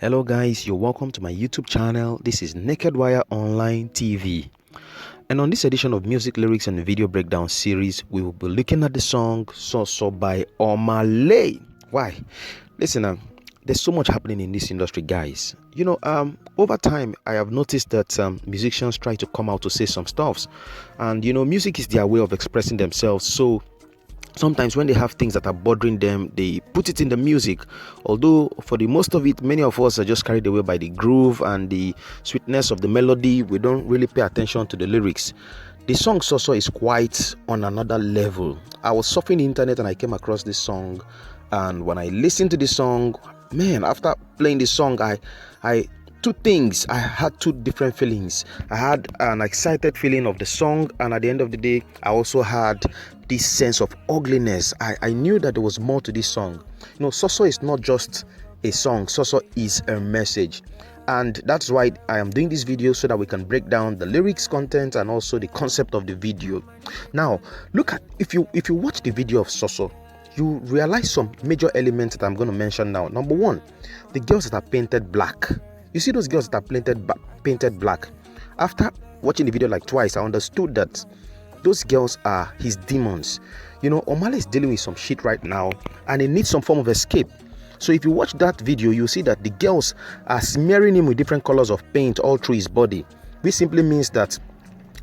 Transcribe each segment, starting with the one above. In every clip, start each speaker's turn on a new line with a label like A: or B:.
A: Hello guys, you're welcome to my YouTube channel. This is Naked Wire Online TV. And on this edition of Music Lyrics and Video Breakdown series, we will be looking at the song Soso by Omah Lay. Why? Listen, there's so much happening in this industry, guys. Over time, I have noticed that musicians try to come out to say some stuffs. And, music is their way of expressing themselves. So sometimes when they have things that are bothering them, they put it in the music. Although for the most of it, many of us are just carried away by the groove and the sweetness of the melody. We don't really pay attention to the lyrics. The song Soso is quite on another level. I was surfing the internet and I came across this song, and when I listened to the song, man, after playing the song, I two things. I had two different feelings. I had an excited feeling of the song, and at the end of the day, I also had this sense of ugliness. I knew that there was more to this song. Soso is not just a song. Soso is a message, and that's why I am doing this video, so that we can break down the lyrics, content, and also the concept of the video. Now, look at if you watch the video of Soso, you realize some major elements that I'm going to mention now. Number one, the girls that are painted black. You see those girls that are painted black. After watching the video like twice, I understood that those girls are his demons. Omah Lay is dealing with some shit right now, and he needs some form of escape. So if you watch that video, you see that the girls are smearing him with different colors of paint all through his body, which simply means that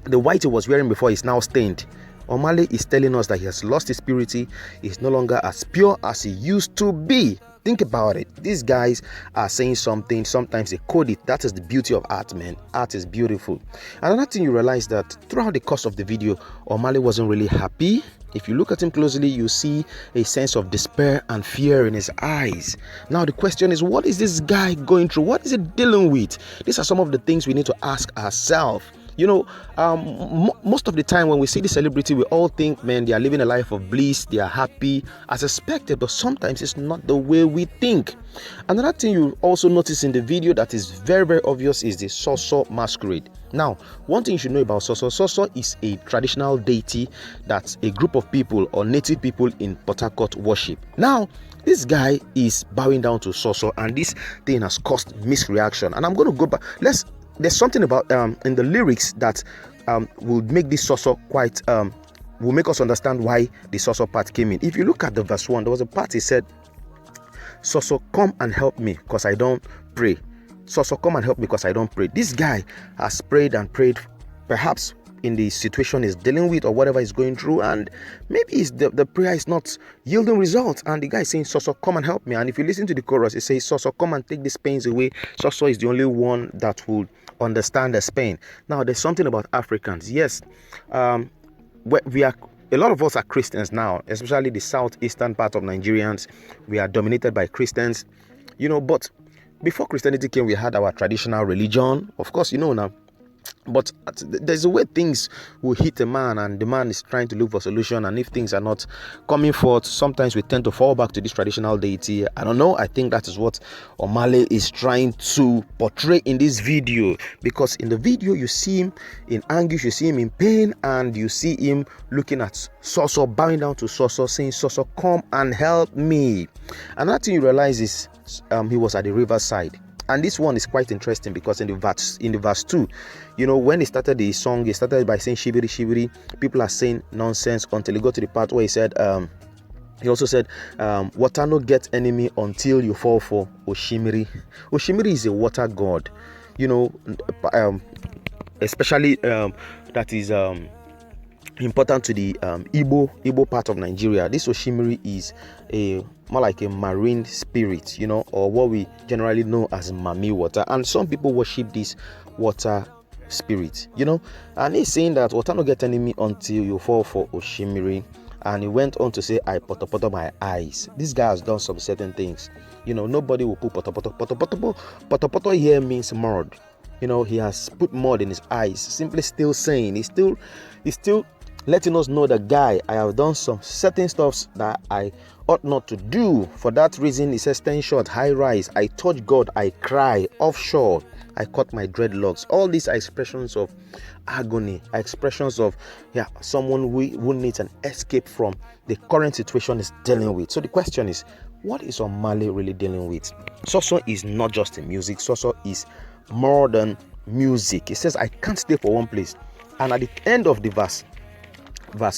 A: the white he was wearing before is now stained. Omah Lay is telling us that he has lost his purity. He's no longer as pure as he used to be. Think about it. These guys are saying something. Sometimes they code it. That is the beauty of art, man. Art is beautiful. Another thing, you realize that throughout the course of the video, Omah Lay wasn't really happy. If you look at him closely, you see a sense of despair and fear in his eyes. Now the question is, what is this guy going through? What is he dealing with? These are some of the things we need to ask ourselves. Most of the time when we see the celebrity, we all think, man, they are living a life of bliss, they are happy as expected, but sometimes it's not the way we think. Another thing you also notice in the video that is very, very obvious is the Soso masquerade. Now, one thing you should know about Soso: Soso is a traditional deity that a group of people or native people in Port Harcourt worship. Now, this guy is bowing down to Soso, and this thing has caused misreaction. And I'm going to go back. There's something about in the lyrics that will make this Soso quite will make us understand why the Soso part came in. If you look at the verse 1, there was a part he said, Soso, come and help me because I don't pray. Soso, come and help me because I don't pray. This guy has prayed and prayed, perhaps in the situation he's dealing with or whatever he's going through, and maybe the prayer is not yielding results, and the guy is saying, Soso, come and help me. And if you listen to the chorus, it says, Soso, come and take these pains away. Soso is the only one that will understand the pain. Now, there's something about Africans. Yes, we are, a lot of us are Christians now, especially the southeastern part of Nigerians. We are dominated by Christians, but before Christianity came, we had our traditional religion, of course, now. But there's a way things will hit a man, and the man is trying to look for solution, and if things are not coming forth, sometimes we tend to fall back to this traditional deity. I don't know. I think that is what Omah Lay is trying to portray in this video, because in the video you see him in anguish, you see him in pain, and you see him looking at Soso, bowing down to Soso, saying, Soso, come and help me. Another thing you realize is he was at the riverside. And this one is quite interesting because in the verse 2, when he started the song, he started by saying shibiri shibiri. People are saying nonsense until he got to the part where he said, he also said, water no get enemy until you fall for Oshimiri. Oshimiri is a water god, especially that is important to the Igbo part of Nigeria. This Oshimiri is more like a marine spirit, or what we generally know as Mami water. And some people worship this water spirit, and he's saying that water no get enemy until you fall for Oshimiri. And he went on to say, I poto my eyes. This guy has done some certain things. Nobody will put poto here means mud. He has put mud in his eyes, simply still saying, he's still letting us know that, guy, I have done some certain stuffs that I ought not to do. For that reason, he says, 10 short, high rise, I touch God, I cry, offshore, I cut my dreadlocks. All these are expressions of agony, are expressions of someone who needs an escape from the current situation is dealing with. So the question is, what is Omah Lay really dealing with? Soso is not just in music. Soso is more than music. He says, I can't stay for one place. And at the end of the verse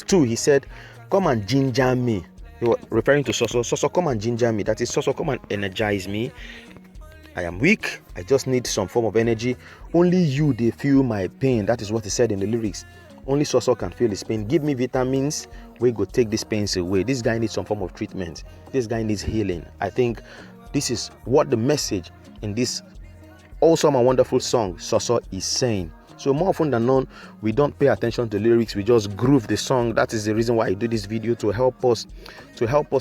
A: 2, he said, come and ginger me. He was referring to Soso. Soso, come and ginger me. That is, Soso, come and energize me. I am weak. I just need some form of energy. Only you, they feel my pain. That is what he said in the lyrics. Only Soso can feel his pain. Give me vitamins. We go take these pains away. This guy needs some form of treatment. This guy needs healing. I think this is what the message in this awesome and wonderful song Soso is saying. So more often than not, we don't pay attention to lyrics. We just groove the song. That is the reason why I do this video, to help us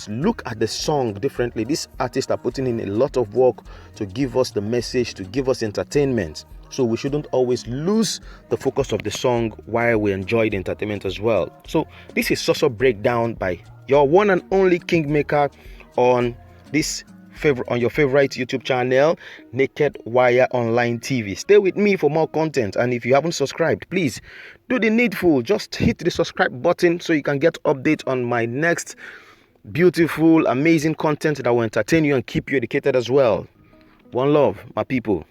A: look at the song differently. These artists are putting in a lot of work to give us the message, to give us entertainment. So we shouldn't always lose the focus of the song while we enjoy the entertainment as well. So this is Soso Breakdown by your one and only Kingmaker on your favorite YouTube channel, Naked Wire Online TV. Stay with me for more content, and if you haven't subscribed, please do the needful. Just hit the subscribe button so you can get updates on my next beautiful, amazing content that will entertain you and keep you educated as well. One love, my people.